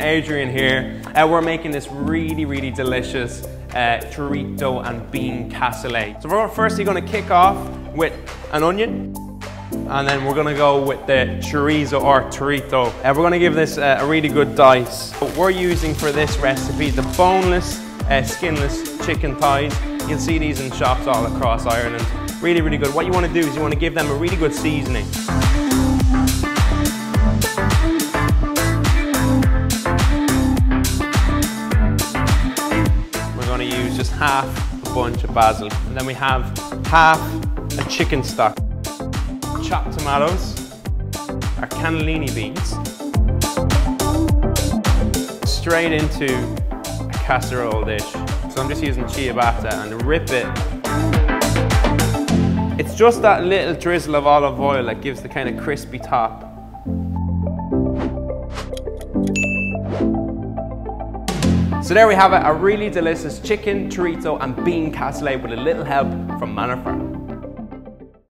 Adrian here. We're making this really delicious chorizo and bean cassoulet. So we're firstly going to kick off with an onion, and then we're going to go with the chorizo or chorizo. We're going to give this a really good dice. What we're using for this recipe, the boneless, skinless chicken thighs. You can see these in shops all across Ireland. Really good. What you want to do is you want to give them a really good seasoning. We're going to use just half a bunch of basil, and then we have half a chicken stock, chopped tomatoes, our cannellini beans, straight into a casserole dish. So I'm just using ciabatta and rip it. It's just that little drizzle of olive oil that gives the kind of crispy top. So there we have it, a really delicious chicken, chorizo and bean cassoulet with a little help from Manor Farm.